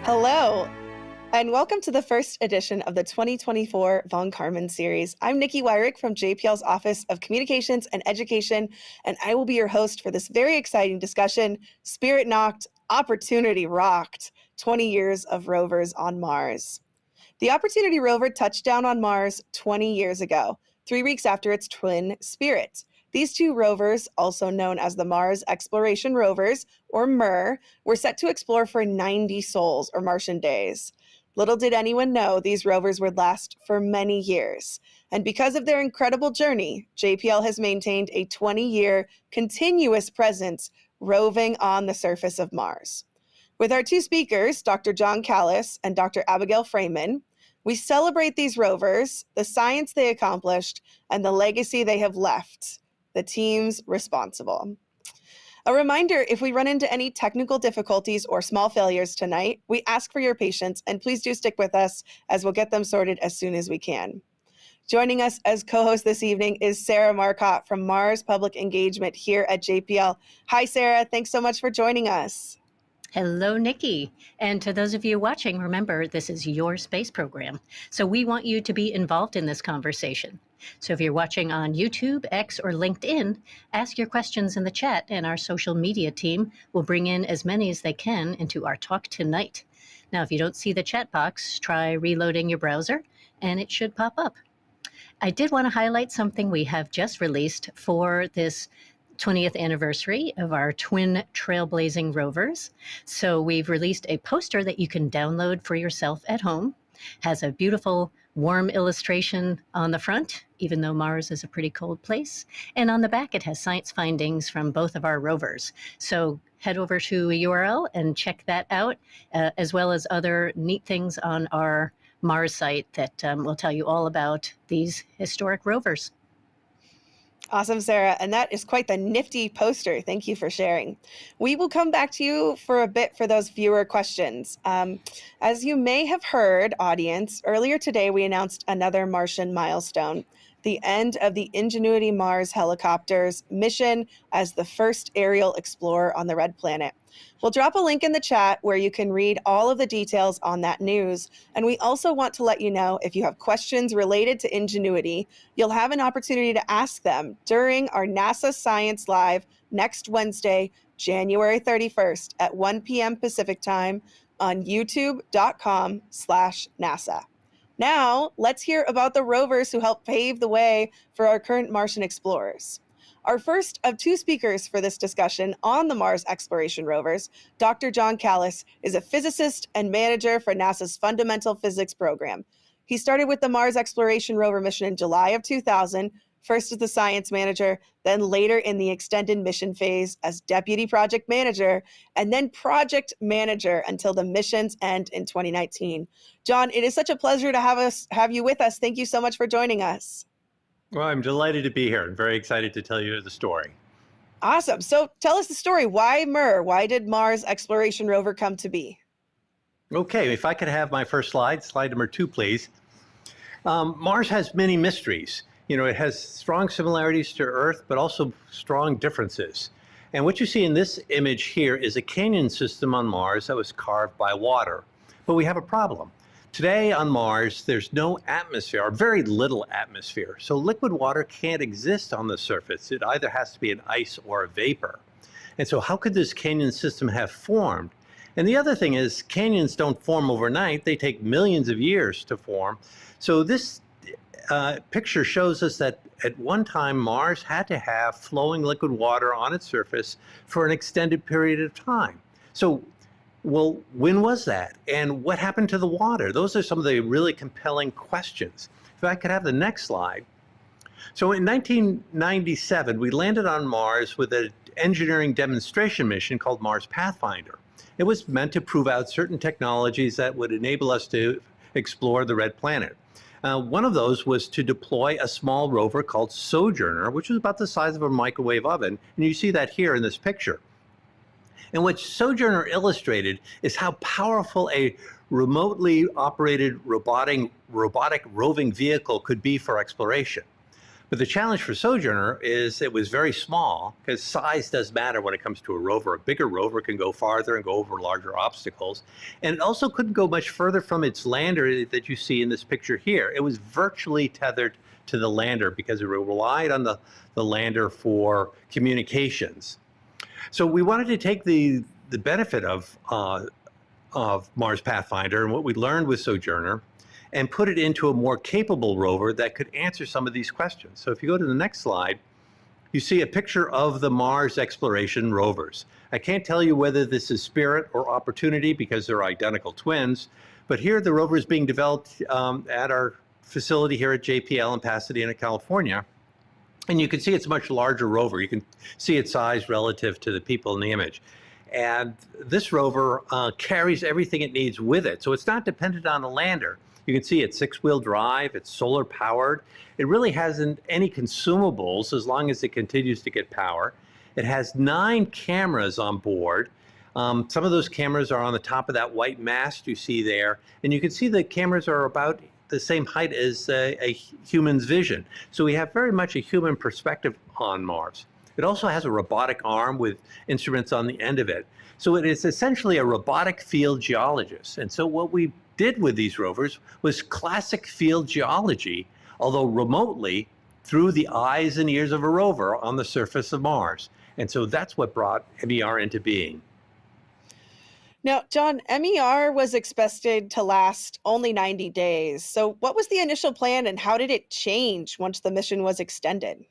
Hello, and welcome to the first edition of the 2024 Von Karman series. I'm Nikki Wyrick from JPL's Office of Communications and Education, and I will be your host for this very exciting discussion, Spirit Knocked, Opportunity Rocked, 20 Years of Rovers on Mars. The Opportunity rover touched down on Mars 20 years ago, 3 weeks after its twin Spirit. These two rovers, also known as the Mars Exploration Rovers, or MER, were set to explore for 90 sols, or Martian days. Little did anyone know these rovers would last for many years. And because of their incredible journey, JPL has maintained a 20-year continuous presence roving on the surface of Mars. With our two speakers, Dr. John Callas and Dr. Abigail Fraeman, we celebrate these rovers, the science they accomplished, and the legacy they have left. The teams responsible. A reminder, if we run into any technical difficulties or small failures tonight, we ask for your patience, and please do stick with us as we'll get them sorted as soon as we can. Joining us as co-host this evening is Sarah Marcotte from Mars Public Engagement here at JPL. Hi, Sarah. Thanks so much for joining us. Hello, Nikki. And to those of you watching, remember, this is your space program. So we want you to be involved in this conversation. So if you're watching on YouTube, X, or LinkedIn, ask your questions in the chat, and our social media team will bring in as many as they can into our talk tonight. Now, if you don't see the chat box, try reloading your browser, and it should pop up. I did want to highlight something we have just released for this 20th anniversary of our twin trailblazing rovers. So we've released a poster that you can download for yourself at home. Has a beautiful warm illustration on the front, even though Mars is a pretty cold place. And on the back, it has science findings from both of our rovers. So head over to a URL and check that out, as well as other neat things on our Mars site that will tell you all about these historic rovers. Awesome, Sarah. And that is quite the nifty poster. Thank you for sharing. We will come back to you for a bit for those viewer questions. As you may have heard, audience, earlier today we announced another Martian milestone, the end of the Ingenuity Mars helicopter's mission as the first aerial explorer on the Red Planet. We'll drop a link in the chat where you can read all of the details on that news. And we also want to let you know if you have questions related to Ingenuity, you'll have an opportunity to ask them during our NASA Science Live next Wednesday, January 31st at 1 p.m. Pacific time on youtube.com/NASA. Now, let's hear about the rovers who helped pave the way for our current Martian explorers. Our first of two speakers for this discussion on the Mars Exploration Rovers, Dr. John Callas, is a physicist and manager for NASA's Fundamental Physics program. He started with the Mars Exploration Rover mission in July of 2000, first as the science manager, then later in the extended mission phase as deputy project manager, and then project manager until the mission's end in 2019. John, it is such a pleasure to have you with us. Thank you so much for joining us. Well, I'm delighted to be here and very excited to tell you the story. Awesome. So tell us the story. Why MER? Why did Mars Exploration Rover come to be? Okay, if I could have my first slide number 2, please. Mars has many mysteries. You know, it has strong similarities to Earth, but also strong differences. And what you see in this image here is a canyon system on Mars that was carved by water. But we have a problem. Today on Mars, there's no atmosphere, or very little atmosphere. So liquid water can't exist on the surface. It either has to be an ice or a vapor. And so how could this canyon system have formed? And the other thing is, canyons don't form overnight. They take millions of years to form. So this picture shows us that at one time, Mars had to have flowing liquid water on its surface for an extended period of time. So, well, when was that? And what happened to the water? Those are some of the really compelling questions. If I could have the next slide. So in 1997, we landed on Mars with an engineering demonstration mission called Mars Pathfinder. It was meant to prove out certain technologies that would enable us to explore the Red Planet. One of those was to deploy a small rover called Sojourner, which was about the size of a microwave oven. And you see that here in this picture. And what Sojourner illustrated is how powerful a remotely operated robotic roving vehicle could be for exploration. But the challenge for Sojourner is it was very small, because size does matter when it comes to a rover. A bigger rover can go farther and go over larger obstacles. And it also couldn't go much further from its lander that you see in this picture here. It was virtually tethered to the lander because it relied on the lander for communications. So we wanted to take the benefit of Mars Pathfinder and what we learned with Sojourner and put it into a more capable rover that could answer some of these questions. So if you go to the next slide, you see a picture of the Mars Exploration Rovers. I can't tell you whether this is Spirit or Opportunity because they're identical twins, but here the rover is being developed at our facility here at JPL in Pasadena, California. And you can see it's a much larger rover. You can see its size relative to the people in the image. And this rover carries everything it needs with it. So it's not dependent on a lander. You can see it's 6-wheel drive, it's solar powered. It really hasn't any consumables as long as it continues to get power. It has 9 cameras on board. Some of those cameras are on the top of that white mast you see there. And you can see the cameras are about the same height as a human's vision. So we have very much a human perspective on Mars. It also has a robotic arm with instruments on the end of it. So it is essentially a robotic field geologist. And so what we did with these rovers was classic field geology, although remotely through the eyes and ears of a rover on the surface of Mars. And so that's what brought MER into being. Now, John, MER was expected to last only 90 days. So what was the initial plan and how did it change once the mission was extended?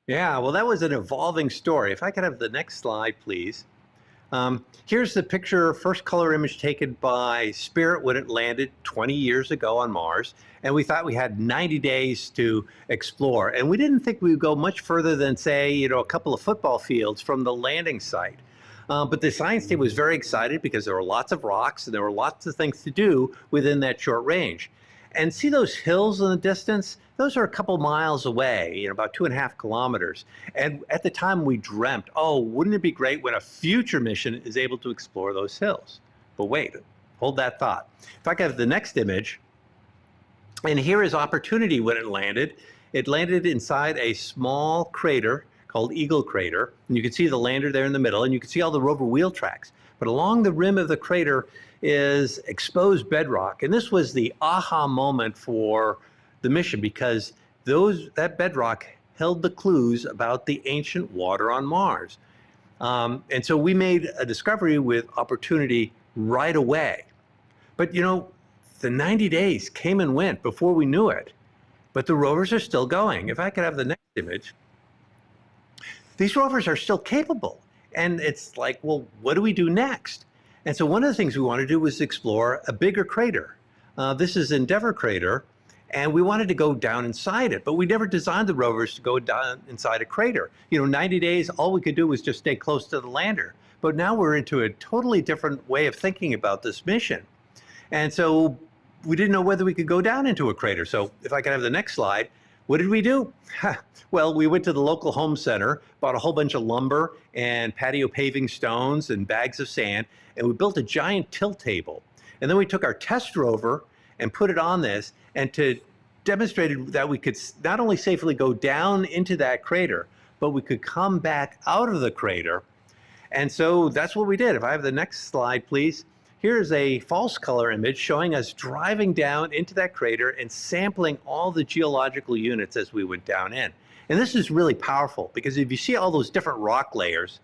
Yeah, well, that was an evolving story. If I could have the next slide, please. Here's the picture, first color image taken by Spirit when it landed 20 years ago on Mars. And we thought we had 90 days to explore. And we didn't think we would go much further than, say, a couple of football fields from the landing site. But the science team was very excited because there were lots of rocks and there were lots of things to do within that short range. And see those hills in the distance? Those are a couple miles away, about 2.5 kilometers. And at the time we dreamt, oh, wouldn't it be great when a future mission is able to explore those hills? But wait, hold that thought. If I could have the next image, and here is Opportunity when it landed. It landed inside a small crater called Eagle Crater. And you can see the lander there in the middle, and you can see all the rover wheel tracks. But along the rim of the crater is exposed bedrock. And this was the aha moment for the mission because that bedrock held the clues about the ancient water on Mars. And so we made a discovery with Opportunity right away. But the 90 days came and went before we knew it. But the rovers are still going. If I could have the next image. These rovers are still capable. And it's like, well, what do we do next? And so one of the things we want to do was explore a bigger crater. This is Endeavour Crater, and we wanted to go down inside it, but we never designed the rovers to go down inside a crater. 90 days, all we could do was just stay close to the lander. But now we're into a totally different way of thinking about this mission. And so we didn't know whether we could go down into a crater. So if I could have the next slide, what did we do? Well, we went to the local home center, bought a whole bunch of lumber and patio paving stones and bags of sand, and we built a giant tilt table. And then we took our test rover and put it on this and demonstrated that we could not only safely go down into that crater, but we could come back out of the crater. And so that's what we did. If I have the next slide, please. Here's a false color image showing us driving down into that crater and sampling all the geological units as we went down in. And this is really powerful because if you see all those different rock layers,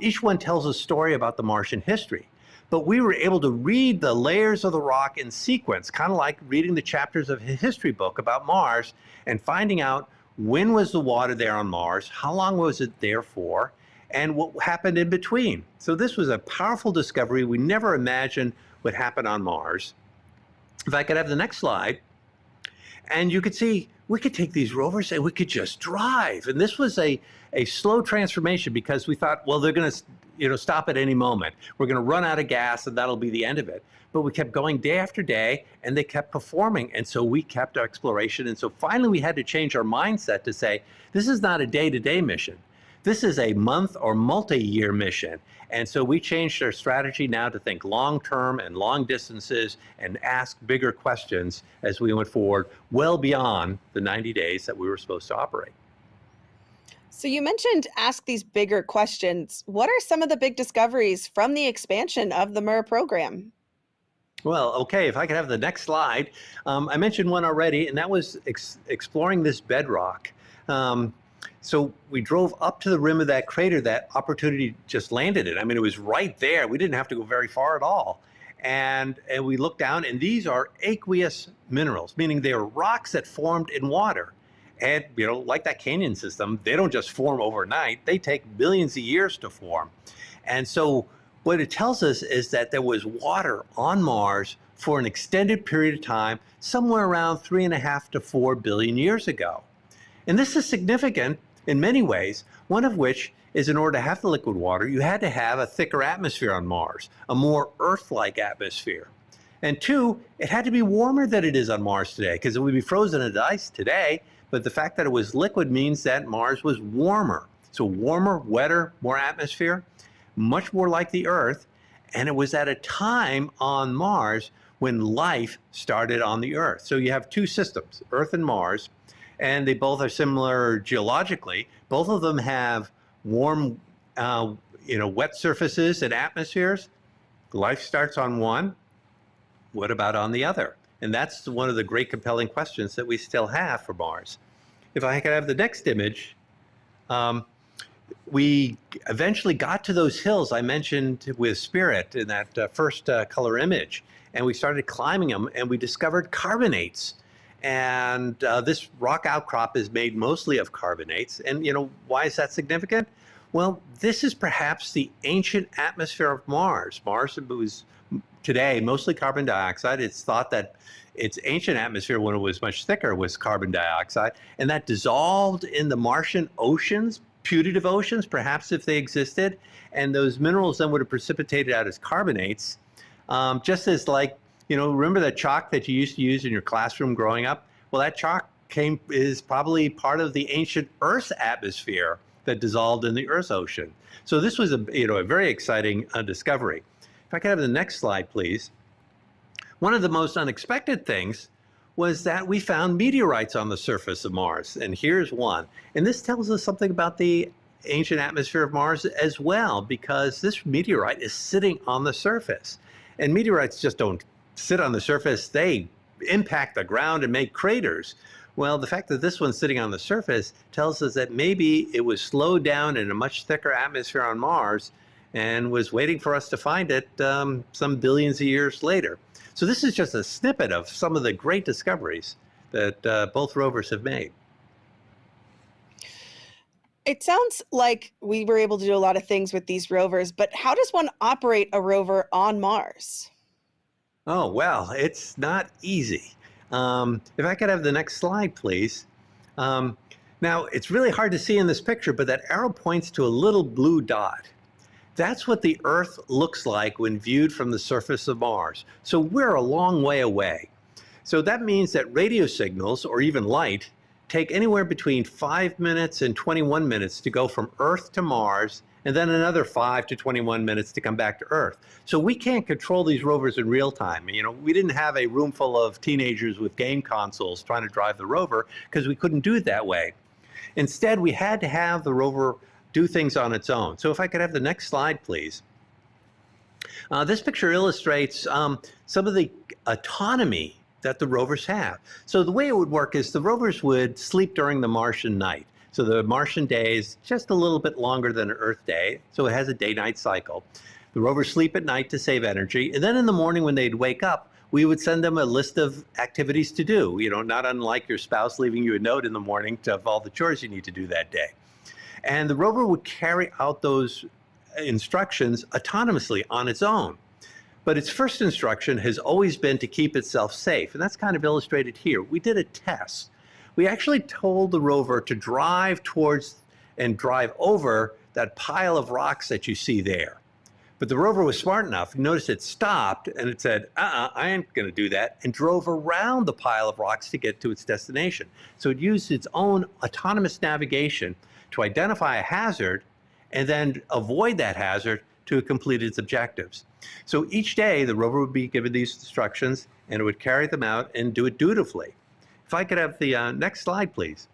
each one tells a story about the Martian history. But we were able to read the layers of the rock in sequence, kind of like reading the chapters of a history book about Mars and finding out when was the water there on Mars, how long was it there for, and what happened in between. So this was a powerful discovery. We never imagined would happen on Mars. If I could have the next slide. And you could see we could take these rovers and we could just drive. And this was a slow transformation because we thought, well, they're going to stop at any moment. We're going to run out of gas and that'll be the end of it. But we kept going day after day and they kept performing. And so we kept our exploration. And so finally we had to change our mindset to say, this is not a day-to-day mission. This is a month or multi-year mission. And so we changed our strategy now to think long-term and long distances and ask bigger questions as we went forward, well beyond the 90 days that we were supposed to operate. So you mentioned ask these bigger questions. What are some of the big discoveries from the expansion of the MER program? Well, okay, if I could have the next slide. I mentioned one already, and that was exploring this bedrock. Um, so we drove up to the rim of that crater that Opportunity just landed in. I mean, it was right there. We didn't have to go very far at all. And we looked down, and these are aqueous minerals, meaning they are rocks that formed in water. And, you know, like that canyon system, they don't just form overnight. They take millions of years to form. And so what it tells us is that there was water on Mars for an extended period of time, somewhere around 3.5 to 4 billion years ago. And this is significant in many ways, one of which is in order to have the liquid water, you had to have a thicker atmosphere on Mars, a more Earth-like atmosphere. And two, it had to be warmer than it is on Mars today, because it would be frozen into ice today, but the fact that it was liquid means that Mars was warmer. So warmer, wetter, more atmosphere, much more like the Earth. And it was at a time on Mars when life started on the Earth. So you have two systems, Earth and Mars, and they both are similar geologically. Both of them have warm, wet surfaces and atmospheres. Life starts on one. What about on the other? And that's one of the great compelling questions that we still have for Mars. If I could have the next image, we eventually got to those hills I mentioned with Spirit in that first color image, and we started climbing them, and we discovered carbonates. And this rock outcrop is made mostly of carbonates. And why is that significant? Well, this is perhaps the ancient atmosphere of Mars. Mars was today mostly carbon dioxide. It's thought that its ancient atmosphere, when it was much thicker, was carbon dioxide, and that dissolved in the Martian oceans, putative oceans, perhaps if they existed, and those minerals then would have precipitated out as carbonates, just as remember that chalk that you used to use in your classroom growing up? Well, that chalk is probably part of the ancient Earth's atmosphere that dissolved in the Earth's ocean. So this was a very exciting discovery. If I could have the next slide, please. One of the most unexpected things was that we found meteorites on the surface of Mars, and here's one. And this tells us something about the ancient atmosphere of Mars as well, because this meteorite is sitting on the surface. And meteorites just don't sit on the surface, they impact the ground and make craters. Well, the fact that this one's sitting on the surface tells us that maybe it was slowed down in a much thicker atmosphere on Mars and was waiting for us to find it some billions of years later. So this is just a snippet of some of the great discoveries that both rovers have made. It sounds like we were able to do a lot of things with these rovers, but how does one operate a rover on Mars? Oh, well, it's not easy. If I could have the next slide, please. Now, it's really hard to see in this picture, but that arrow points to a little blue dot. That's what the Earth looks like when viewed from the surface of Mars. So we're a long way away. So that means that radio signals, or even light, take anywhere between 5 minutes and 21 minutes to go from Earth to Mars, and then another 5 to 21 minutes to come back to Earth. So we can't control these rovers in real time. We didn't have a room full of teenagers with game consoles trying to drive the rover because we couldn't do it that way. Instead, we had to have the rover do things on its own. So if I could have the next slide, please. This picture illustrates some of the autonomy that the rovers have. So the way it would work is the rovers would sleep during the Martian night. So the Martian day is just a little bit longer than an Earth day, so it has a day-night cycle. The rovers sleep at night to save energy, and then in the morning when they'd wake up, we would send them a list of activities to do, not unlike your spouse leaving you a note in the morning of all the chores you need to do that day. And the rover would carry out those instructions autonomously on its own. But its first instruction has always been to keep itself safe, and that's kind of illustrated here. We did a test. We actually told the rover to drive towards and drive over that pile of rocks that you see there. But the rover was smart enough. Notice it stopped and it said, I ain't going to do that, and drove around the pile of rocks to get to its destination. So it used its own autonomous navigation to identify a hazard and then avoid that hazard to complete its objectives. So each day, the rover would be given these instructions, and it would carry them out and do it dutifully. If I could have the next slide, please.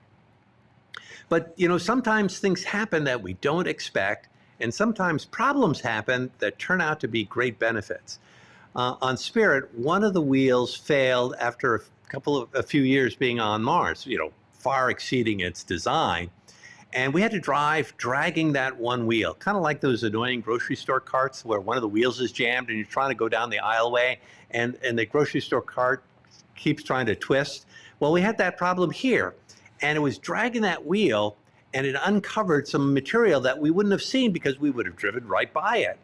But, sometimes things happen that we don't expect, and sometimes problems happen that turn out to be great benefits. On Spirit, one of the wheels failed after a few years being on Mars, far exceeding its design. And we had to drive dragging that one wheel, kind of like those annoying grocery store carts where one of the wheels is jammed and you're trying to go down the aisleway and the grocery store cart keeps trying to twist. Well, we had that problem here, and it was dragging that wheel, and it uncovered some material that we wouldn't have seen because we would have driven right by it.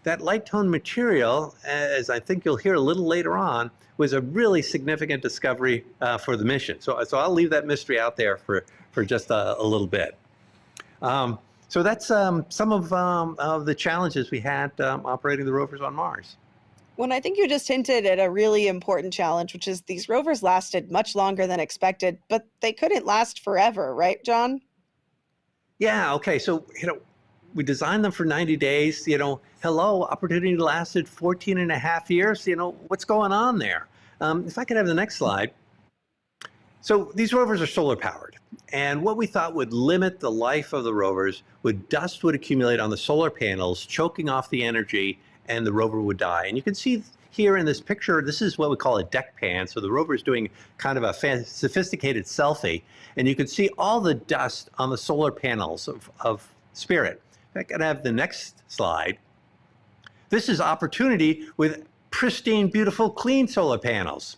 That light tone material, as I think you'll hear a little later on, was a really significant discovery for the mission. So I'll leave that mystery out there for just a little bit. So that's some of the challenges we had operating the rovers on Mars. Well, I think you just hinted at a really important challenge, which is these rovers lasted much longer than expected, but they couldn't last forever, right, John? Yeah, okay. So, we designed them for 90 days. Hello, Opportunity lasted 14 and a half years. What's going on there? If I could have the next slide. So these rovers are solar powered. And what we thought would limit the life of the rovers dust would accumulate on the solar panels, choking off the energy, and the rover would die. And you can see here in this picture, this is what we call a deck pan. So the rover is doing kind of a sophisticated selfie. And you can see all the dust on the solar panels of Spirit. I could have the next slide. This is Opportunity with pristine, beautiful, clean solar panels.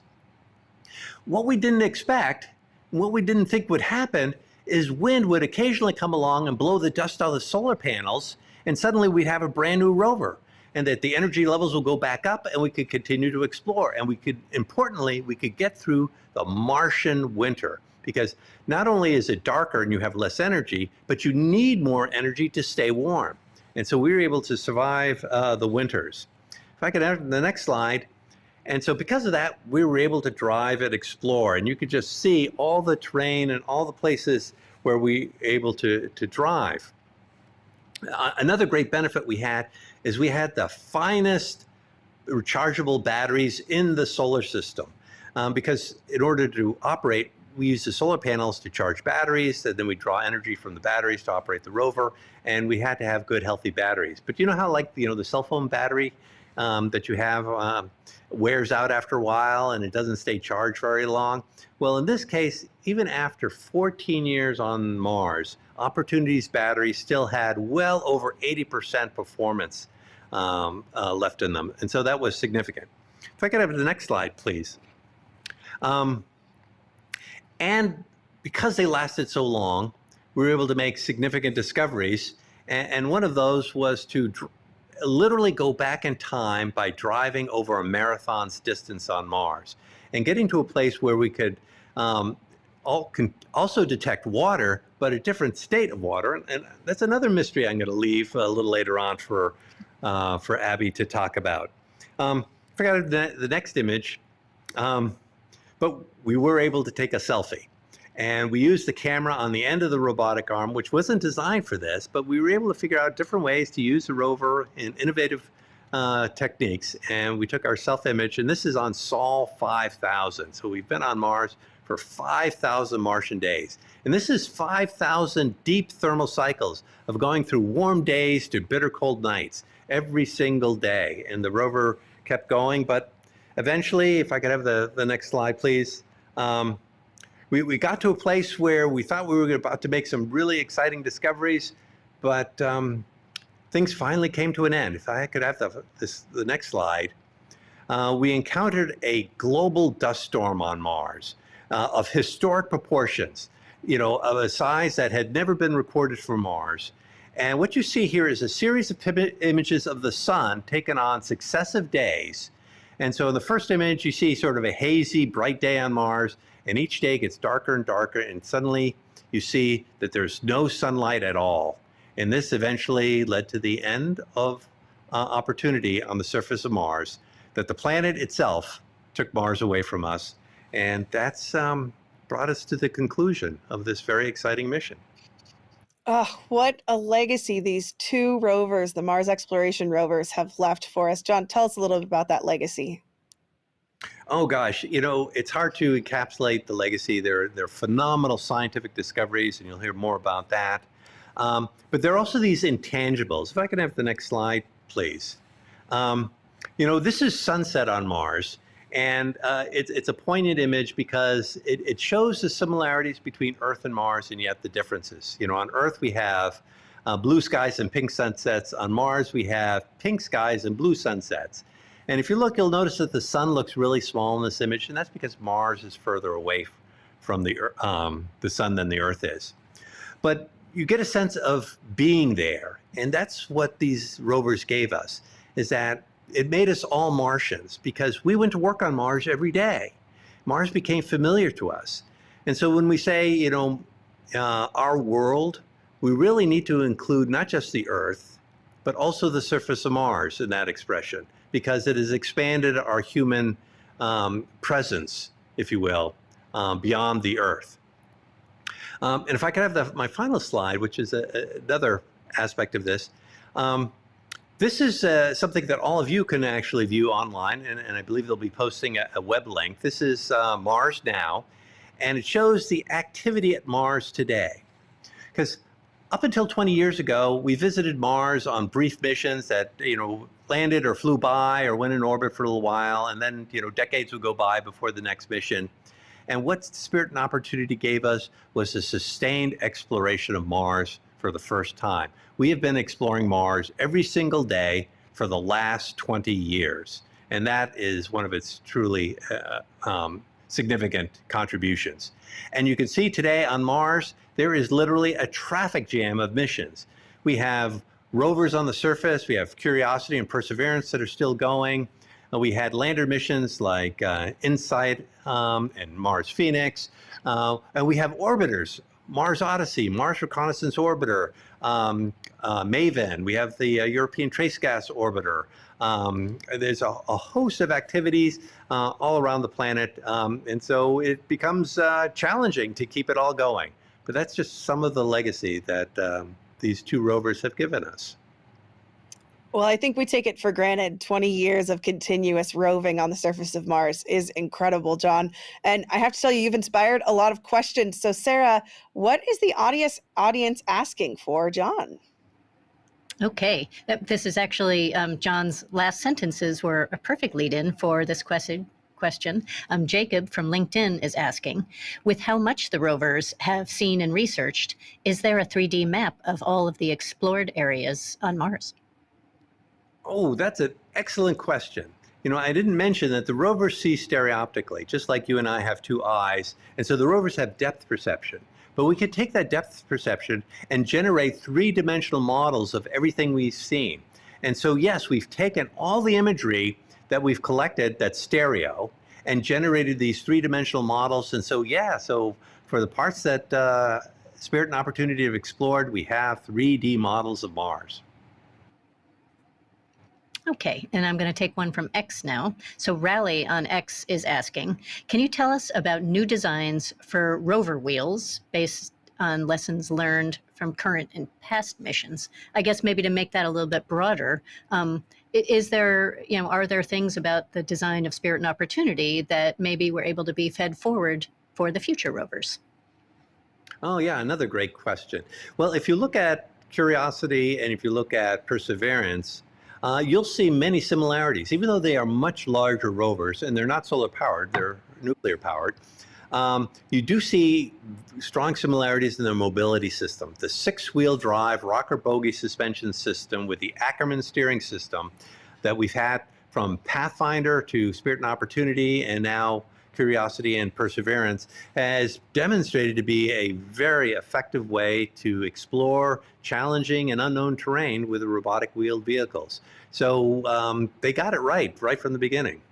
What we didn't expect, what we didn't think would happen, is wind would occasionally come along and blow the dust out of the solar panels, and suddenly we'd have a brand new rover, and that the energy levels will go back up and we could continue to explore. And importantly, we could get through the Martian winter, because not only is it darker and you have less energy, but you need more energy to stay warm. And so we were able to survive the winters. If I could have the next slide. And so because of that, we were able to drive and explore, and you could just see all the terrain and all the places where we were able to drive. Another great benefit we had is we had the finest rechargeable batteries in the solar system, because in order to operate, we use the solar panels to charge batteries, and then we draw energy from the batteries to operate the rover, and we had to have good, healthy batteries. But you know how, like, the cell phone battery that you have wears out after a while and it doesn't stay charged very long? Well, in this case, even after 14 years on Mars, Opportunity's battery still had well over 80% performance left in them. And so that was significant. If I could have the next slide, please. And because they lasted so long, we were able to make significant discoveries. And one of those was to literally go back in time by driving over a marathon's distance on Mars and getting to a place where we could also detect water, but a different state of water. And that's another mystery I'm going to leave a little later on for Abby to talk about. Forgot the next image, but we were able to take a selfie. And we used the camera on the end of the robotic arm, which wasn't designed for this, but we were able to figure out different ways to use the rover in innovative techniques. And we took our self-image, and this is on Sol 5000. So we've been on Mars for 5,000 Martian days. And this is 5,000 deep thermal cycles of going through warm days to bitter cold nights every single day. And the rover kept going, but eventually, if I could have the next slide, please. We got to a place where we thought we were about to make some really exciting discoveries, but things finally came to an end. If I could have the next slide. We encountered a global dust storm on Mars of historic proportions, of a size that had never been recorded for Mars. And what you see here is a series of images of the sun taken on successive days. And so in the first image, you see sort of a hazy, bright day on Mars, and each day gets darker and darker, and suddenly you see that there's no sunlight at all. And this eventually led to the end of Opportunity on the surface of Mars, that the planet itself took Mars away from us. And that's brought us to the conclusion of this very exciting mission. Oh, what a legacy these two rovers, the Mars Exploration Rovers, have left for us. John, tell us a little bit about that legacy. Oh gosh, it's hard to encapsulate the legacy. They're phenomenal scientific discoveries, and you'll hear more about that. But there are also these intangibles. If I can have the next slide, please. Um, this is sunset on Mars, and it's a poignant image because it shows the similarities between Earth and Mars, and yet the differences. On Earth we have blue skies and pink sunsets. On Mars we have pink skies and blue sunsets. And if you look, you'll notice that the sun looks really small in this image, and that's because Mars is further away from the sun than the Earth is. But you get a sense of being there, and that's what these rovers gave us, is that it made us all Martians because we went to work on Mars every day. Mars became familiar to us. And so when we say, our world, we really need to include not just the Earth, but also the surface of Mars in that expression, because it has expanded our human presence, if you will, beyond the Earth. And if I could have my final slide, which is another aspect of this. This is something that all of you can actually view online, and I believe they'll be posting a web link. This is Mars Now, and it shows the activity at Mars today. Because up until 20 years ago, we visited Mars on brief missions that, landed or flew by or went in orbit for a little while, and then, decades would go by before the next mission. And what Spirit and Opportunity gave us was a sustained exploration of Mars for the first time. We have been exploring Mars every single day for the last 20 years, and that is one of its truly significant contributions. And you can see today on Mars, there is literally a traffic jam of missions. We have rovers on the surface, we have Curiosity and Perseverance that are still going. We had lander missions like InSight and Mars Phoenix, and we have orbiters, Mars Odyssey, Mars Reconnaissance Orbiter, MAVEN, we have the European Trace Gas Orbiter. There's a host of activities all around the planet, and so it becomes challenging to keep it all going. But that's just some of the legacy that these two rovers have given us. Well, I think we take it for granted. 20 years of continuous roving on the surface of Mars is incredible, John. And I have to tell you, you've inspired a lot of questions. So, Sarah, what is the audience asking for John? Okay, this is actually John's last sentences were a perfect lead-in for this question. Jacob from LinkedIn is asking, with how much the rovers have seen and researched, is there a 3D map of all of the explored areas on Mars? Oh, that's an excellent question. I didn't mention that the rovers see stereoptically, just like you and I have two eyes. And so the rovers have depth perception. But we could take that depth perception and generate three-dimensional models of everything we've seen. And so, yes, we've taken all the imagery that we've collected that's stereo and generated these three-dimensional models. And so, so for the parts that Spirit and Opportunity have explored, we have 3D models of Mars. Okay, and I'm going to take one from X now. So Rally on X is asking, can you tell us about new designs for rover wheels based on lessons learned from current and past missions? I guess maybe to make that a little bit broader, is there, are there things about the design of Spirit and Opportunity that maybe were able to be fed forward for the future rovers? Oh yeah, another great question. Well, if you look at Curiosity and if you look at Perseverance, you'll see many similarities, even though they are much larger rovers and they're not solar powered, they're nuclear powered. You do see strong similarities in their mobility system. The 6-wheel drive rocker bogie suspension system with the Ackerman steering system that we've had from Pathfinder to Spirit and Opportunity and now Curiosity and Perseverance has demonstrated to be a very effective way to explore challenging and unknown terrain with the robotic wheeled vehicles. So they got it right from the beginning.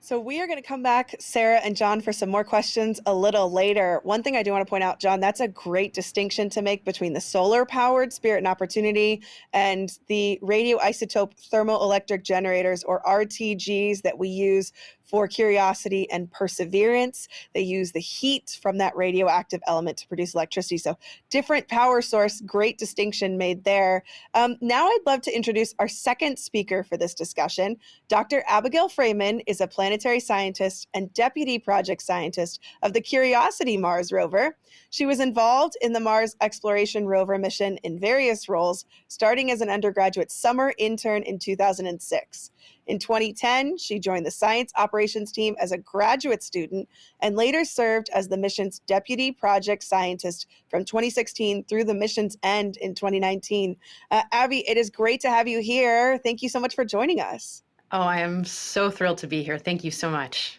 So we are going to come back, Sarah and John, for some more questions a little later. One thing I do want to point out, John, that's a great distinction to make between the solar-powered Spirit and Opportunity and the radioisotope thermoelectric generators, or RTGs, that we use for Curiosity and Perseverance. They use the heat from that radioactive element to produce electricity. So different power source, great distinction made there. Now I'd love to introduce our second speaker for this discussion. Dr. Abigail Fraeman is a planetary scientist and deputy project scientist of the Curiosity Mars rover. She was involved in the Mars Exploration Rover mission in various roles, starting as an undergraduate summer intern in 2006. In 2010, she joined the science operations team as a graduate student and later served as the mission's deputy project scientist from 2016 through the mission's end in 2019. Abby, it is great to have you here. Thank you so much for joining us. Oh, I am so thrilled to be here. Thank you so much.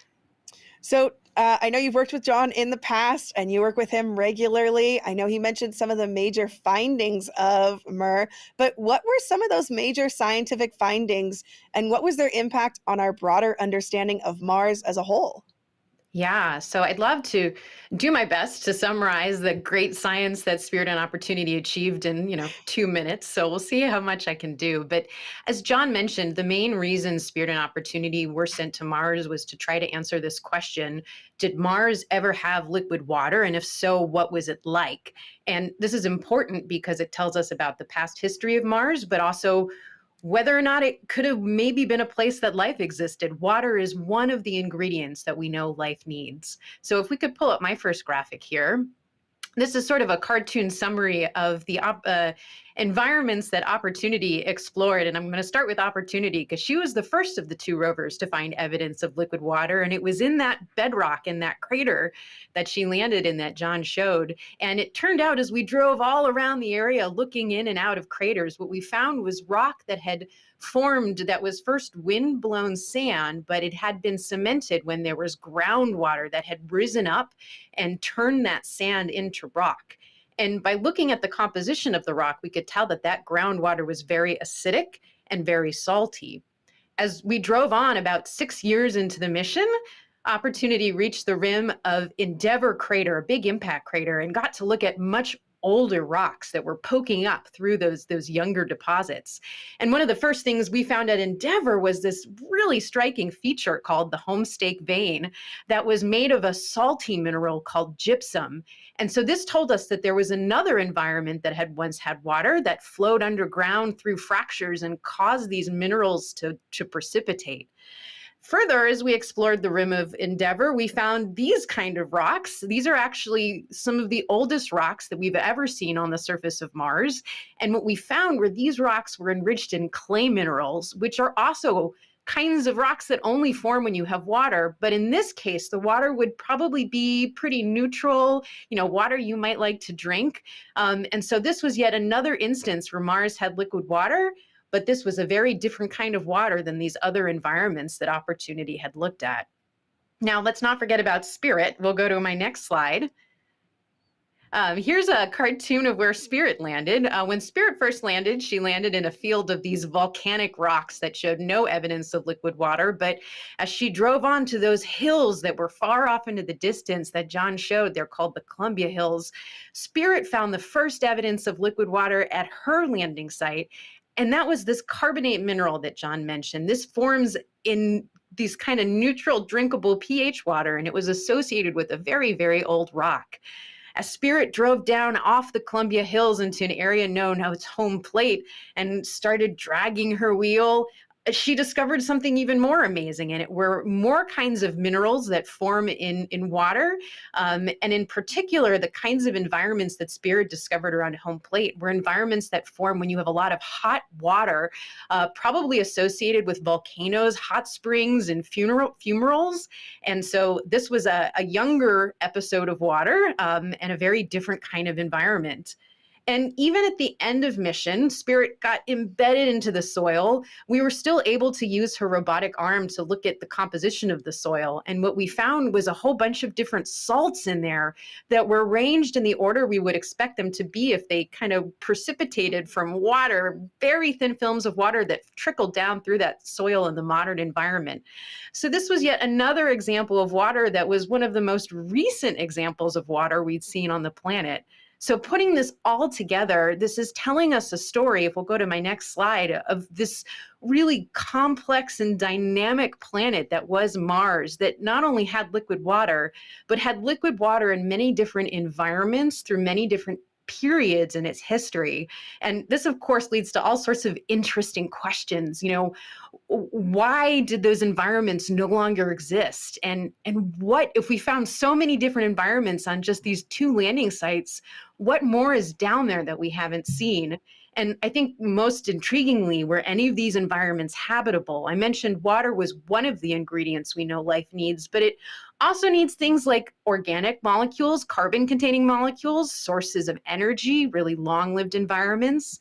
So I know you've worked with John in the past and you work with him regularly. I know he mentioned some of the major findings of MER, but what were some of those major scientific findings and what was their impact on our broader understanding of Mars as a whole? Yeah, so I'd love to do my best to summarize the great science that Spirit and Opportunity achieved in, 2 minutes. So we'll see how much I can do. But as John mentioned, the main reason Spirit and Opportunity were sent to Mars was to try to answer this question: did Mars ever have liquid water? And if so, what was it like? And this is important because it tells us about the past history of Mars, but also whether or not it could have maybe been a place that life existed. Water is one of the ingredients that we know life needs. So if we could pull up my first graphic here, this is sort of a cartoon summary of the environments that Opportunity explored. And I'm going to start with Opportunity because she was the first of the two rovers to find evidence of liquid water. And it was in that bedrock, in that crater that she landed in that John showed. And it turned out, as we drove all around the area looking in and out of craters, what we found was rock that had formed that was first wind-blown sand, but it had been cemented when there was groundwater that had risen up and turned that sand into rock. And by looking at the composition of the rock, we could tell that that groundwater was very acidic and very salty. As we drove on about 6 years into the mission, Opportunity reached the rim of Endeavour crater, a big impact crater, and got to look at much older rocks that were poking up through those younger deposits. And one of the first things we found at Endeavour was this really striking feature called the Homestake vein that was made of a salty mineral called gypsum. And so this told us that there was another environment that had once had water that flowed underground through fractures and caused these minerals to precipitate. Further, as we explored the rim of Endeavour, we found these kind of rocks. These are actually some of the oldest rocks that we've ever seen on the surface of Mars. And what we found were these rocks were enriched in clay minerals, which are also kinds of rocks that only form when you have water. But in this case, the water would probably be pretty neutral, water you might like to drink. And so this was yet another instance where Mars had liquid water, but this was a very different kind of water than these other environments that Opportunity had looked at. Now, let's not forget about Spirit. We'll go to my next slide. Here's a cartoon of where Spirit landed. When Spirit first landed, she landed in a field of these volcanic rocks that showed no evidence of liquid water. But as she drove on to those hills that were far off into the distance that John showed, they're called the Columbia Hills, Spirit found the first evidence of liquid water at her landing site. And that was this carbonate mineral that John mentioned. This forms in these kind of neutral, drinkable pH water, and it was associated with a very, very old rock. As Spirit drove down off the Columbia Hills into an area known as Home Plate and started dragging her wheel, she discovered something even more amazing, and it were more kinds of minerals that form in water. And in particular, the kinds of environments that Spirit discovered around Home Plate were environments that form when you have a lot of hot water, probably associated with volcanoes, hot springs, and fumaroles. And so this was a younger episode of water and a very different kind of environment. And even at the end of mission, Spirit got embedded into the soil. We were still able to use her robotic arm to look at the composition of the soil. And what we found was a whole bunch of different salts in there that were arranged in the order we would expect them to be if they kind of precipitated from water, very thin films of water that trickled down through that soil in the modern environment. So this was yet another example of water that was one of the most recent examples of water we'd seen on the planet. So putting this all together, this is telling us a story, if we'll go to my next slide, of this really complex and dynamic planet that was Mars, that not only had liquid water, but had liquid water in many different environments through many different periods in its history. And this, of course, leads to all sorts of interesting questions. Why did those environments no longer exist? And what if we found so many different environments on just these 2 landing sites? What more is down there that we haven't seen? And I think most intriguingly, were any of these environments habitable? I mentioned water was one of the ingredients we know life needs, but it also needs things like organic molecules, carbon-containing molecules, sources of energy, really long-lived environments.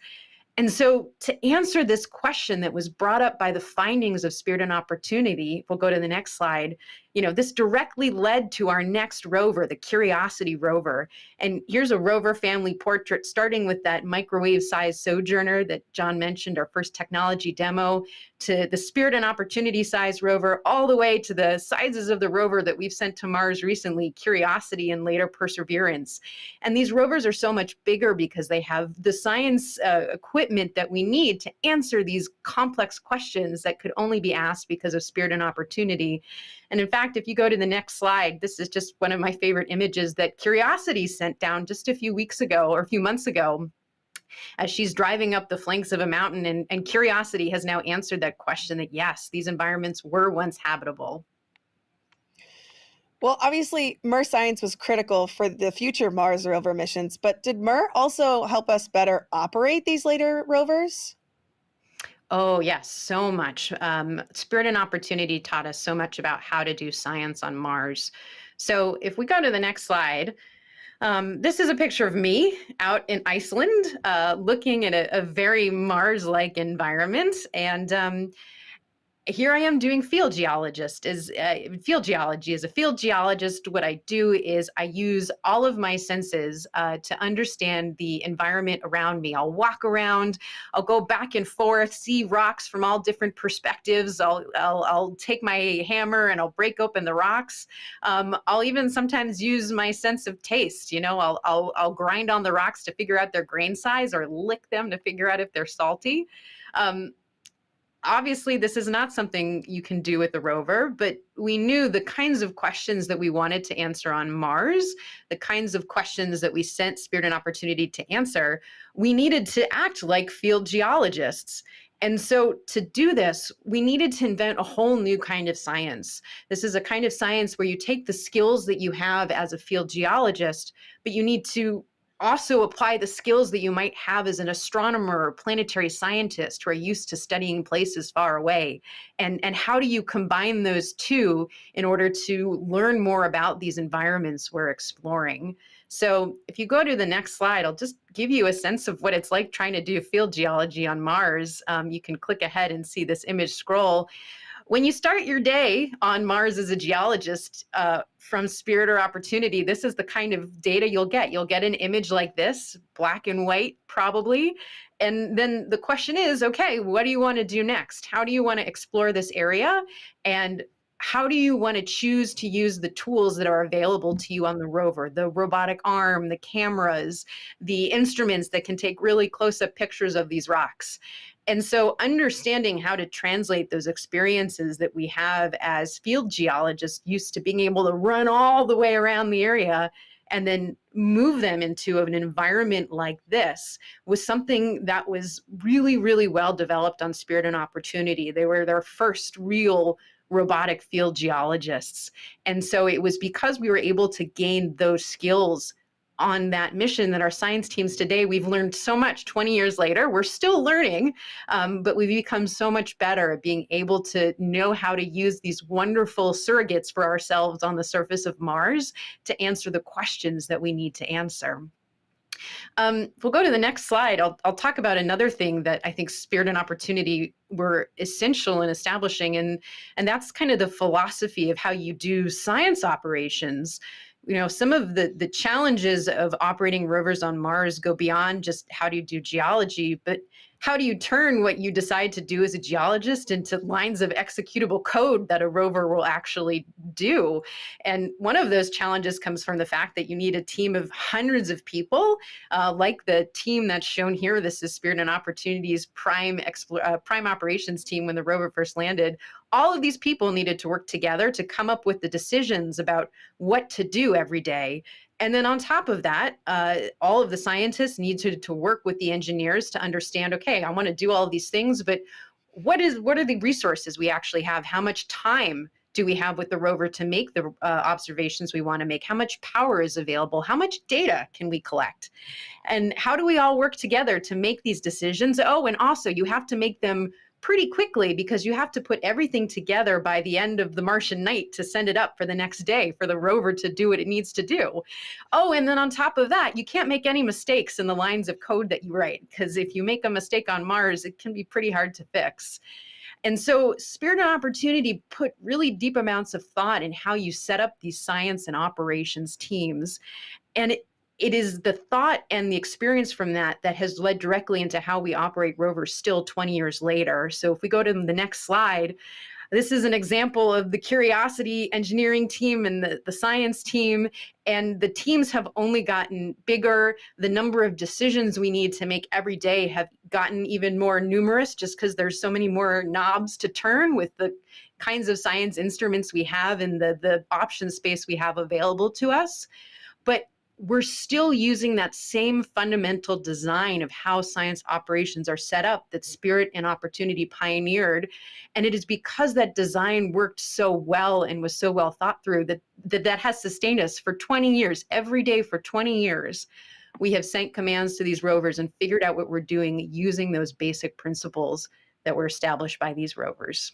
And so to answer this question that was brought up by the findings of Spirit and Opportunity, if we'll go to the next slide, this directly led to our next rover, the Curiosity rover. And here's a rover family portrait, starting with that microwave-sized Sojourner that John mentioned, our first technology demo, to the Spirit and Opportunity-sized rover, all the way to the sizes of the rover that we've sent to Mars recently, Curiosity and later Perseverance. And these rovers are so much bigger because they have the science equipment that we need to answer these complex questions that could only be asked because of Spirit and Opportunity. And in fact, if you go to the next slide, this is just one of my favorite images that Curiosity sent down just a few weeks ago or a few months ago, as she's driving up the flanks of a mountain. And Curiosity has now answered that question, that yes, these environments were once habitable. Well, obviously, MER science was critical for the future Mars rover missions, but did MER also help us better operate these later rovers? Oh, yes, so much. Spirit and Opportunity taught us so much about how to do science on Mars. So if we go to the next slide, this is a picture of me out in Iceland, looking at a very Mars-like environment. And here I am doing field geology. As a field geologist, what I do is I use all of my senses to understand the environment around me. I'll walk around, I'll go back and forth, see rocks from all different perspectives. I'll take my hammer and I'll break open the rocks. I'll even sometimes use my sense of taste. I'll grind on the rocks to figure out their grain size, or lick them to figure out if they're salty. Obviously, this is not something you can do with a rover, but we knew the kinds of questions that we wanted to answer on Mars, the kinds of questions that we sent Spirit and Opportunity to answer, we needed to act like field geologists. And so to do this, we needed to invent a whole new kind of science. This is a kind of science where you take the skills that you have as a field geologist, but you need to also apply the skills that you might have as an astronomer or planetary scientist who are used to studying places far away. And how do you combine those two in order to learn more about these environments we're exploring? So if you go to the next slide, I'll just give you a sense of what it's like trying to do field geology on Mars. You can click ahead and see this image scroll. When you start your day on Mars as a geologist from Spirit or Opportunity, this is the kind of data you'll get. You'll get an image like this, black and white probably. And then the question is, okay, what do you want to do next? How do you want to explore this area? And how do you want to choose to use the tools that are available to you on the rover, the robotic arm, the cameras, the instruments that can take really close-up pictures of these rocks? And so understanding how to translate those experiences that we have as field geologists, used to being able to run all the way around the area and then move them into an environment like this, was something that was really, really well developed on Spirit and Opportunity. They were their first real robotic field geologists. And so it was because we were able to gain those skills on that mission that our science teams today, we've learned so much 20 years later. We're still learning, but we've become so much better at being able to know how to use these wonderful surrogates for ourselves on the surface of Mars to answer the questions that we need to answer. We'll go to the next slide. I'll talk about another thing that I think Spirit and Opportunity were essential in establishing, and that's kind of the philosophy of how you do science operations. Some of the challenges of operating rovers on Mars go beyond just how do you do geology, but how do you turn what you decide to do as a geologist into lines of executable code that a rover will actually do? And one of those challenges comes from the fact that you need a team of hundreds of people, like the team that's shown here. This is Spirit and Opportunity's prime operations team when the rover first landed. All of these people needed to work together to come up with the decisions about what to do every day. And then on top of that, all of the scientists needed to work with the engineers to understand, okay, I want to do all of these things, but what are the resources we actually have? How much time do we have with the rover to make the observations we want to make? How much power is available? How much data can we collect? And how do we all work together to make these decisions? Oh, and also you have to make them pretty quickly because you have to put everything together by the end of the Martian night to send it up for the next day for the rover to do what it needs to do. Oh, and then on top of that, you can't make any mistakes in the lines of code that you write, because if you make a mistake on Mars, it can be pretty hard to fix. And so Spirit and Opportunity put really deep amounts of thought in how you set up these science and operations teams. And it is the thought and the experience from that has led directly into how we operate rovers still 20 years later. So if we go to the next slide, this is an example of the Curiosity engineering team and the science team. And the teams have only gotten bigger. The number of decisions we need to make every day have gotten even more numerous just because there's so many more knobs to turn with the kinds of science instruments we have and the option space we have available to us. But we're still using that same fundamental design of how science operations are set up that Spirit and Opportunity pioneered. And it is because that design worked so well and was so well thought through that has sustained us for 20 years. Every day for 20 years, we have sent commands to these rovers and figured out what we're doing using those basic principles that were established by these rovers.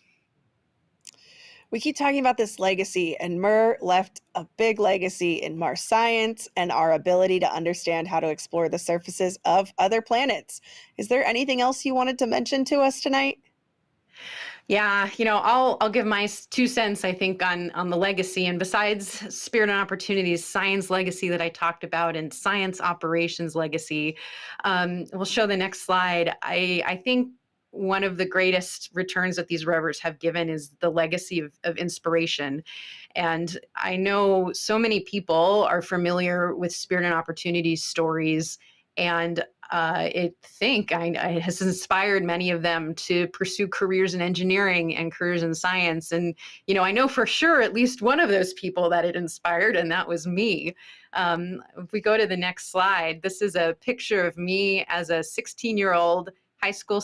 We keep talking about this legacy, and MER left a big legacy in Mars science and our ability to understand how to explore the surfaces of other planets. Is there anything else you wanted to mention to us tonight? Yeah, I'll give my 2 cents, I think, on the legacy. And besides Spirit and Opportunity's science legacy that I talked about and science operations legacy, we'll show the next slide. I think one of the greatest returns that these rovers have given is the legacy of inspiration. And I know so many people are familiar with Spirit and Opportunity's stories, and it has inspired many of them to pursue careers in engineering and careers in science. And, I know for sure at least one of those people that it inspired, and that was me. If we go to the next slide, this is a picture of me as a 16-year-old high school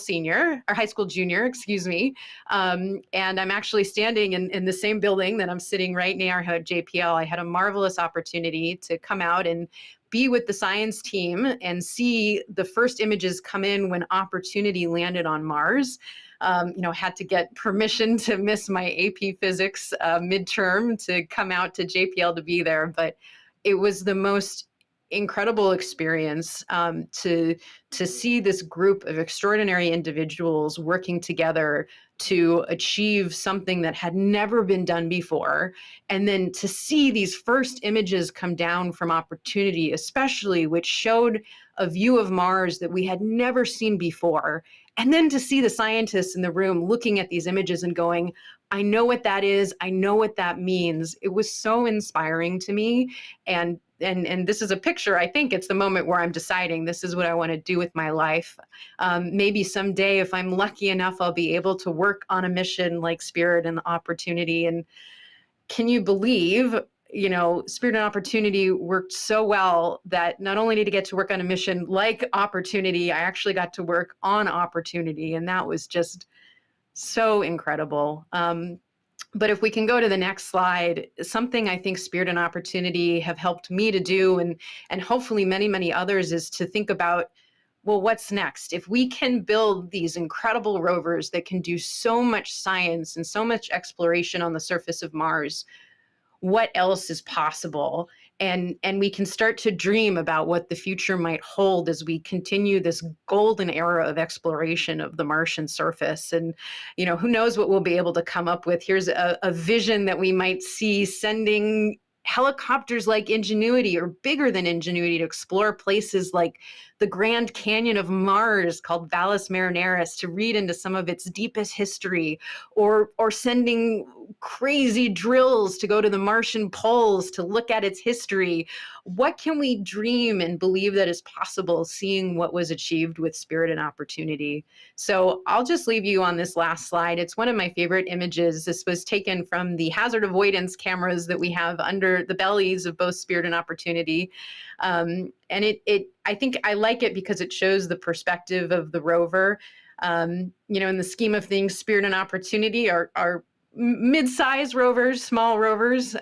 junior, excuse me. And I'm actually standing in the same building that I'm sitting right now at JPL. I had a marvelous opportunity to come out and be with the science team and see the first images come in when Opportunity landed on Mars. Had to get permission to miss my AP physics midterm to come out to JPL to be there. But it was the most incredible experience to see this group of extraordinary individuals working together to achieve something that had never been done before. And then to see these first images come down from Opportunity, especially, which showed a view of Mars that we had never seen before. And then to see the scientists in the room looking at these images and going, I know what that is. I know what that means. It was so inspiring to me. And this is a picture, I think it's the moment where I'm deciding this is what I want to do with my life. Maybe someday, if I'm lucky enough, I'll be able to work on a mission like Spirit and Opportunity. And can you believe, Spirit and Opportunity worked so well that not only did I get to work on a mission like Opportunity, I actually got to work on Opportunity. And that was just so incredible. But if we can go to the next slide, something I think Spirit and Opportunity have helped me to do, and hopefully many, many others, is to think about, well, what's next? If we can build these incredible rovers that can do so much science and so much exploration on the surface of Mars, what else is possible? and we can start to dream about what the future might hold as we continue this golden era of exploration of the Martian surface. And who knows what we'll be able to come up with. Here's a vision that we might see sending helicopters like Ingenuity or bigger than Ingenuity to explore places like the Grand Canyon of Mars, called Valles Marineris, to read into some of its deepest history, or sending crazy drills to go to the Martian poles to look at its history. What can we dream and believe that is possible, seeing what was achieved with Spirit and Opportunity? So I'll just leave you on this last slide. It's one of my favorite images. This was taken from the hazard avoidance cameras that we have under the bellies of both Spirit and Opportunity. And I think I like it because it shows the perspective of the rover. In the scheme of things, Spirit and Opportunity are mid-sized rovers, small rovers,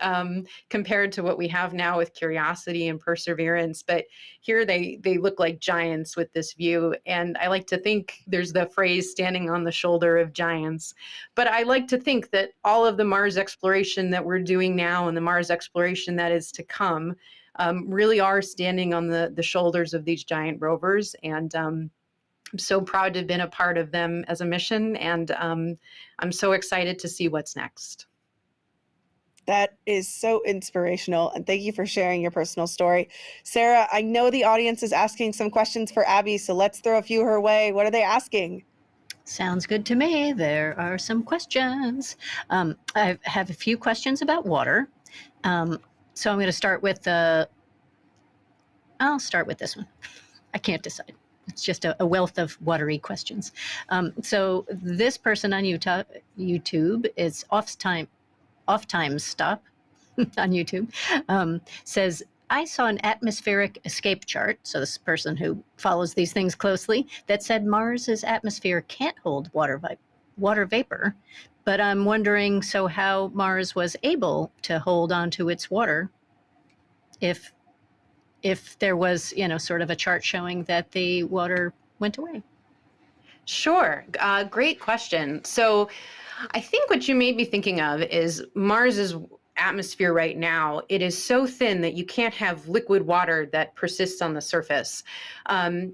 compared to what we have now with Curiosity and Perseverance. But here they look like giants with this view. And I like to think there's the phrase standing on the shoulder of giants. But I like to think that all of the Mars exploration that we're doing now and the Mars exploration that is to come really are standing on the shoulders of these giant rovers. And I'm so proud to have been a part of them as a mission, and I'm so excited to see what's next. That is so inspirational, and thank you for sharing your personal story. Sarah, I know the audience is asking some questions for Abby, so let's throw a few her way. What are they asking? Sounds good to me. There are some questions. I have a few questions about water. So I'm going to start with I'll start with this one. I can't decide. It's just a wealth of watery questions. So this person on YouTube is off time stop on YouTube, says, I saw an atmospheric escape chart, so this person who follows these things closely, that said Mars's atmosphere can't hold water vapor. But I'm wondering, so how Mars was able to hold onto its water if there was, sort of a chart showing that the water went away? Sure. Great question. So I think what you may be thinking of is Mars's atmosphere right now. It is so thin that you can't have liquid water that persists on the surface.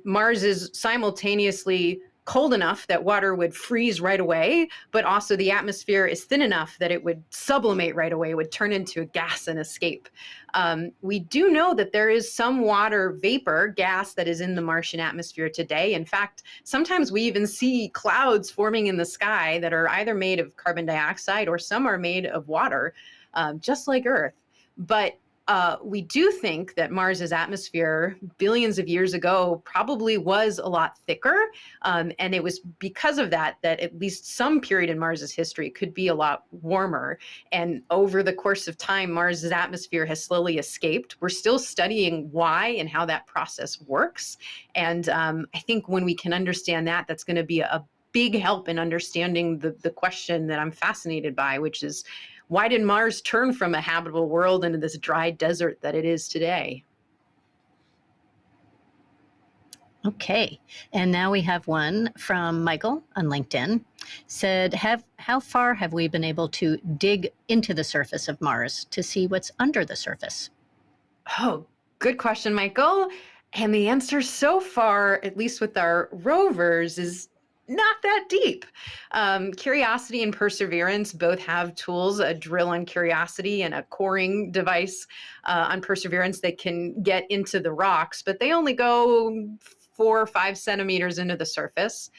Mars is simultaneously cold enough that water would freeze right away, but also the atmosphere is thin enough that it would sublimate right away, would turn into a gas and escape. We do know that there is some water vapor, gas, that is in the Martian atmosphere today. In fact, sometimes we even see clouds forming in the sky that are either made of carbon dioxide or some are made of water, just like Earth. But we do think that Mars's atmosphere billions of years ago probably was a lot thicker. And it was because of that at least some period in Mars's history could be a lot warmer. And over the course of time, Mars's atmosphere has slowly escaped. We're still studying why and how that process works. And I think when we can understand that, that's going to be a big help in understanding the question that I'm fascinated by, which is, why did Mars turn from a habitable world into this dry desert that it is today? Okay. And now we have one from Michael on LinkedIn. Said, how far have we been able to dig into the surface of Mars to see what's under the surface? Oh, good question, Michael. And the answer so far, at least with our rovers, is not that deep. Curiosity and Perseverance both have tools, a drill on Curiosity and a coring device on Perseverance that can get into the rocks, but they only go 4 or 5 centimeters into the surface.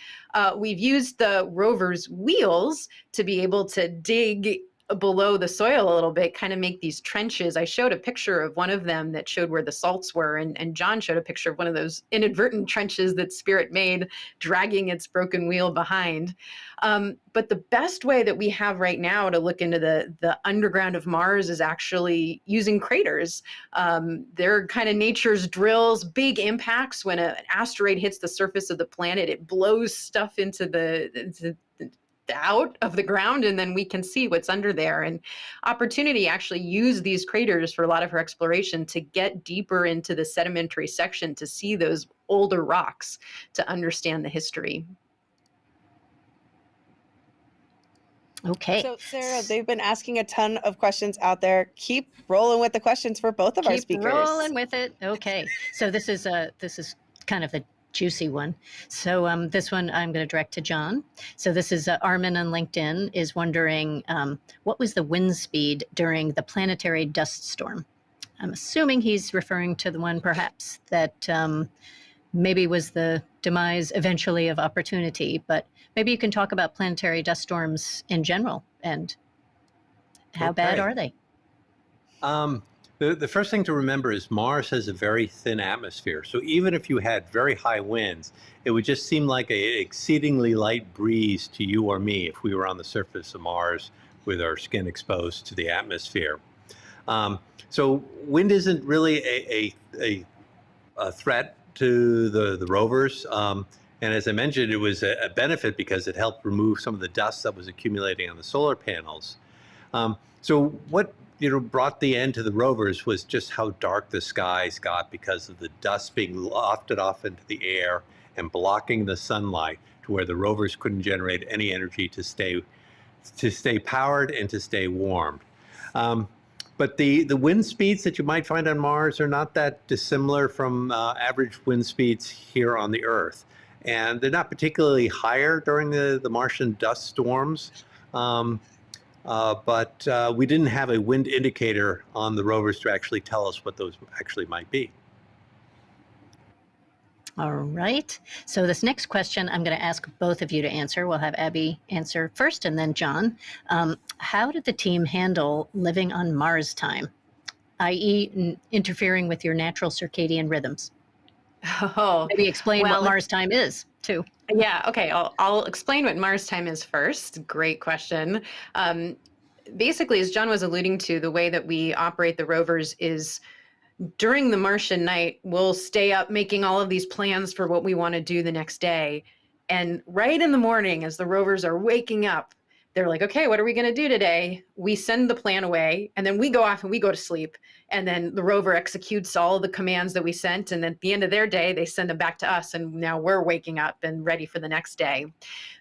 We've used the rover's wheels to be able to dig below the soil a little bit, kind of make these trenches. I showed a picture of one of them that showed where the salts were, and John showed a picture of one of those inadvertent trenches that Spirit made, dragging its broken wheel behind. But the best way that we have right now to look into the underground of Mars is actually using craters. They're kind of nature's drills, big impacts. When an asteroid hits the surface of the planet, it blows stuff into out of the ground, and then we can see what's under there. And Opportunity actually used these craters for a lot of her exploration to get deeper into the sedimentary section to see those older rocks, to understand the history. Okay. So, Sarah, they've been asking a ton of questions out there. Keep rolling with the questions for both of our Keep speakers. rolling with it. Okay. So this is kind of the juicy one. So this one I'm going to direct to John. So this is Armin on LinkedIn is wondering what was the wind speed during the planetary dust storm? I'm assuming he's referring to the one perhaps that maybe was the demise eventually of opportunity, but maybe you can talk about planetary dust storms in general and how bad Okay. are they? The first thing to remember is Mars has a very thin atmosphere. So even if you had very high winds, it would just seem like an exceedingly light breeze to you or me if we were on the surface of Mars with our skin exposed to the atmosphere. So wind isn't really a threat to the rovers. And as I mentioned, it was a benefit because it helped remove some of the dust that was accumulating on the solar panels. So what brought the end to the rovers was just how dark the skies got because of the dust being wafted off into the air and blocking the sunlight to where the rovers couldn't generate any energy to stay powered and to stay warmed. But the wind speeds that you might find on Mars are not that dissimilar from average wind speeds here on the Earth. And they're not particularly higher during the Martian dust storms. But we didn't have a wind indicator on the rovers to actually tell us what those actually might be. All right. So this next question, I'm going to ask both of you to answer. We'll have Abby answer first and then John. How did the team handle living on Mars time, i.e. interfering with your natural circadian rhythms? Oh, Maybe explain well, what Mars time is, too. Yeah, okay. I'll explain what Mars time is first. Great question. Basically, as John was alluding to, the way that we operate the rovers is during the Martian night, we'll stay up making all of these plans for what we want to do the next day. And right in the morning, as the rovers are waking up, they're like, okay, what are we going to do today? We send the plan away, and then we go off and we go to sleep. And then the rover executes all of the commands that we sent. And then at the end of their day, they send them back to us. And now we're waking up and ready for the next day.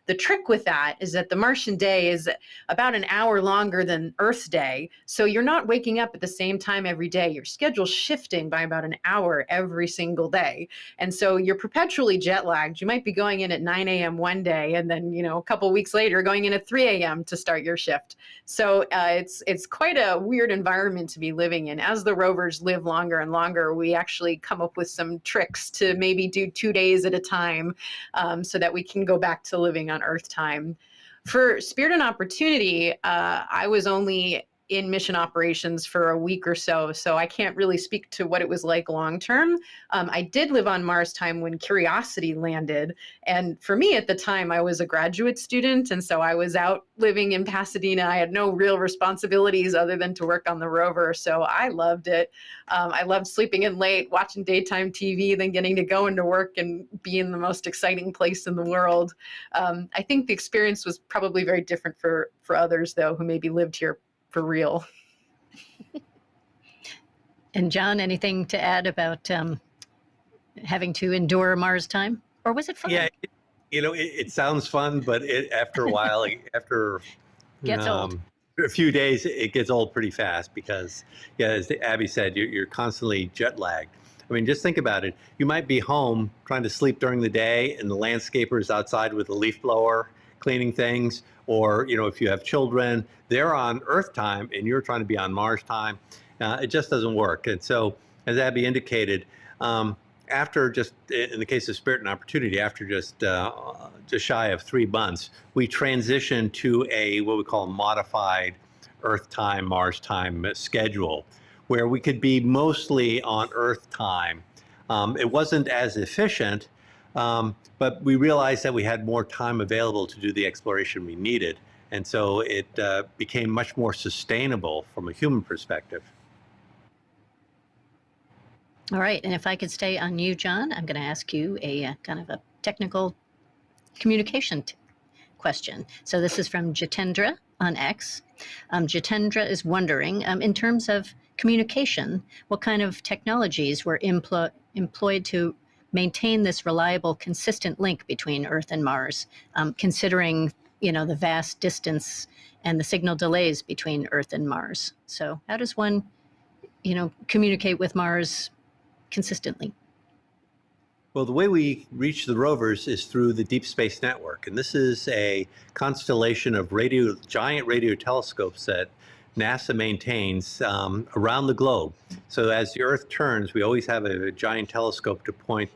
The trick with that is that the Martian day is about an hour longer than Earth's day. So you're not waking up at the same time every day. Your schedule's shifting by about an hour every single day. And so you're perpetually jet lagged. You might be going in at 9 a.m. one day, and then, a couple of weeks later, going in at 3 a.m. to start your shift. So it's quite a weird environment to be living in. As the rovers live longer and longer, we actually come up with some tricks to maybe do 2 days at a time so that we can go back to living on Earth time. For Spirit and Opportunity, I was only in mission operations for a week or so, so I can't really speak to what it was like long term. I did live on Mars time when Curiosity landed, and for me at the time, I was a graduate student, and so I was out living in Pasadena. I had no real responsibilities other than to work on the rover, so I loved it. I loved sleeping in late, watching daytime TV, then getting to go into work and be in the most exciting place in the world. I think the experience was probably very different for others, though, who maybe lived here for real. And John, anything to add about having to endure Mars time? Or was it fun? Yeah, it sounds fun, but after a while, after Gets old. a few days, it gets old pretty fast because, as Abby said, you're constantly jet lagged. I mean, just think about it. You might be home trying to sleep during the day, and the landscaper's outside with a leaf blower cleaning things. Or, if you have children, they're on Earth time and you're trying to be on Mars time. It just doesn't work. And so, as Abby indicated, after just, in the case of Spirit and Opportunity, after just shy of 3 months, we transitioned to what we call a modified Earth time, Mars time schedule, where we could be mostly on Earth time. It wasn't as efficient, but we realized that we had more time available to do the exploration we needed. And so it became much more sustainable from a human perspective. All right. And if I could stay on you, John, I'm going to ask you a kind of a technical communication question. So this is from Jitendra on X. Jitendra is wondering, in terms of communication, what kind of technologies were employed to maintain this reliable, consistent link between Earth and Mars, considering the vast distance and the signal delays between Earth and Mars. So how does one, communicate with Mars consistently? Well, the way we reach the rovers is through the Deep Space Network. And this is a constellation of giant radio telescopes that NASA maintains around the globe. So as the Earth turns, we always have a giant telescope to point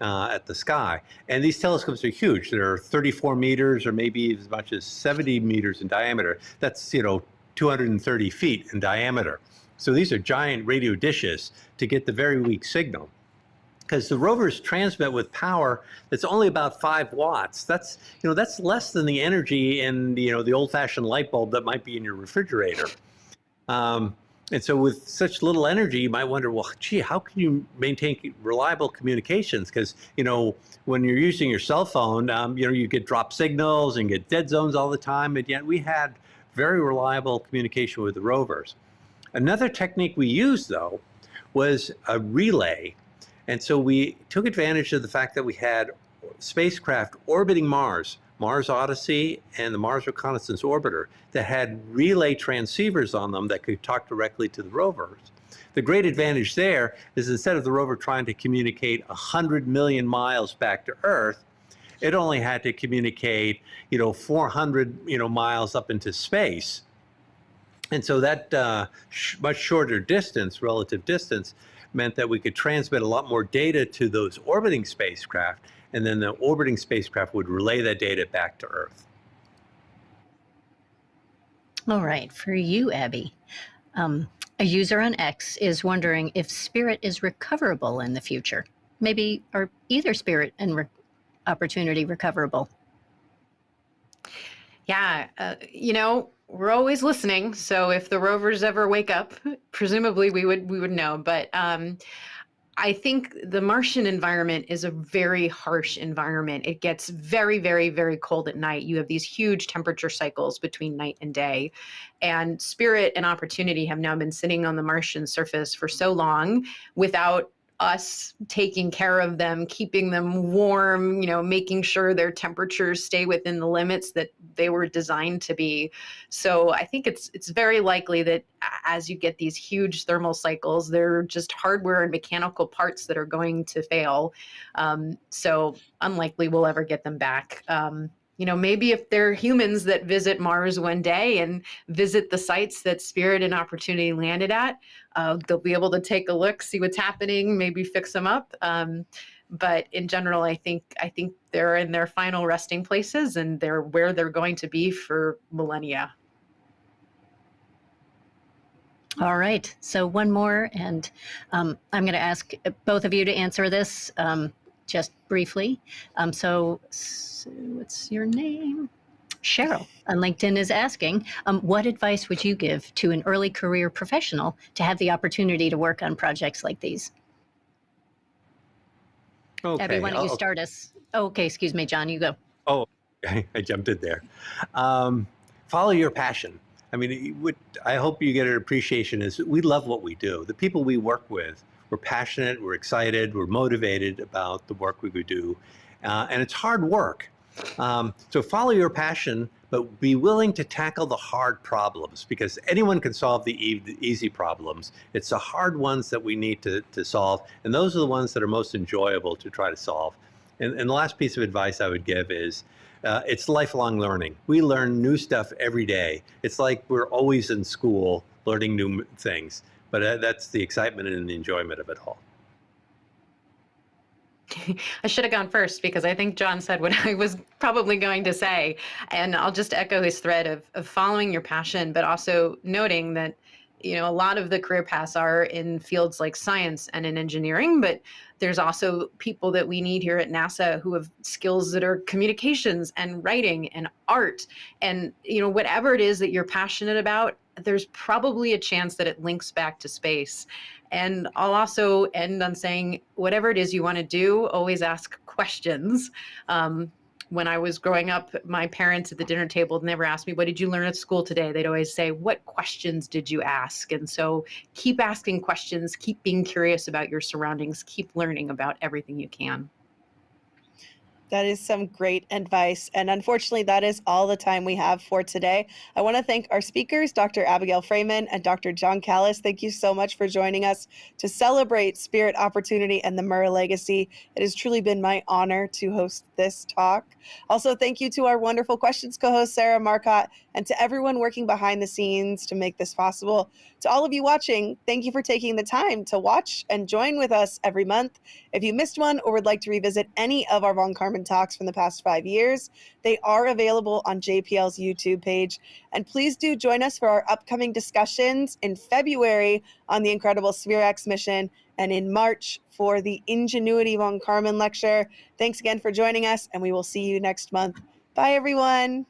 at the sky. And these telescopes are huge. They're 34 meters or maybe as much as 70 meters in diameter. That's, 230 feet in diameter. So these are giant radio dishes to get the very weak signal. Because the rovers transmit with power that's only about 5 watts. That's less than the energy in the old-fashioned light bulb that might be in your refrigerator. And so with such little energy, you might wonder, well, gee, how can you maintain reliable communications? Because when you're using your cell phone, you get drop signals and get dead zones all the time. And yet we had very reliable communication with the rovers. Another technique we used, though, was a relay. And so we took advantage of the fact that we had spacecraft orbiting Mars, Mars Odyssey and the Mars Reconnaissance Orbiter, that had relay transceivers on them that could talk directly to the rovers. The great advantage there is instead of the rover trying to communicate 100 million miles back to Earth, it only had to communicate, 400, miles up into space. And so that much shorter distance, relative distance, meant that we could transmit a lot more data to those orbiting spacecraft, and then the orbiting spacecraft would relay that data back to Earth. All right, for you, Abby, a user on X is wondering if Spirit is recoverable in the future. Maybe are either Spirit and Opportunity recoverable? Yeah, we're always listening. So if the rovers ever wake up, presumably we would know. But I think the Martian environment is a very harsh environment. It gets very, very, very cold at night. You have these huge temperature cycles between night and day. And Spirit and Opportunity have now been sitting on the Martian surface for so long without us taking care of them, keeping them warm, making sure their temperatures stay within the limits that they were designed to be. So I think it's very likely that as you get these huge thermal cycles, they're just hardware and mechanical parts that are going to fail. So unlikely we'll ever get them back. Maybe if they're humans that visit Mars one day and visit the sites that Spirit and Opportunity landed at, they'll be able to take a look, see what's happening, maybe fix them up. But in general, I think they're in their final resting places and they're where they're going to be for millennia. All right. So one more, and I'm going to ask both of you to answer this just briefly. So what's your name? Cheryl on LinkedIn is asking, what advice would you give to an early career professional to have the opportunity to work on projects like these? Okay. Abby, why don't you start us? Oh, okay, excuse me, John, you go. Oh, I jumped in there. Follow your passion. I mean, I hope you get an appreciation is we love what we do. The people we work with, we're passionate, we're excited, we're motivated about the work we would do. And it's hard work. So follow your passion, but be willing to tackle the hard problems because anyone can solve the easy problems. It's the hard ones that we need to solve. And those are the ones that are most enjoyable to try to solve. And the last piece of advice I would give is it's lifelong learning. We learn new stuff every day. It's like we're always in school learning new things, but that's the excitement and the enjoyment of it all. I should have gone first because I think John said what I was probably going to say. And I'll just echo his thread of following your passion, but also noting that, a lot of the career paths are in fields like science and in engineering, but there's also people that we need here at NASA who have skills that are communications and writing and art. And, whatever it is that you're passionate about, there's probably a chance that it links back to space. And I'll also end on saying, whatever it is you want to do, always ask questions. When I was growing up, my parents at the dinner table never asked me, what did you learn at school today? They'd always say, what questions did you ask? And so keep asking questions, keep being curious about your surroundings, keep learning about everything you can. That is some great advice. And unfortunately, that is all the time we have for today. I want to thank our speakers, Dr. Abigail Fraeman and Dr. John Callas. Thank you so much for joining us to celebrate Spirit Opportunity and the Murrah Legacy. It has truly been my honor to host this talk. Also, thank you to our wonderful questions co-host, Sarah Marcotte, and to everyone working behind the scenes to make this possible. To all of you watching, thank you for taking the time to watch and join with us every month. If you missed one or would like to revisit any of our Von Karman talks from the past 5 years, they are available on JPL's YouTube page. And please do join us for our upcoming discussions in February on the incredible SphereX mission and in March for the Ingenuity Von Karman lecture. Thanks again for joining us, and we will see you next month. Bye, everyone.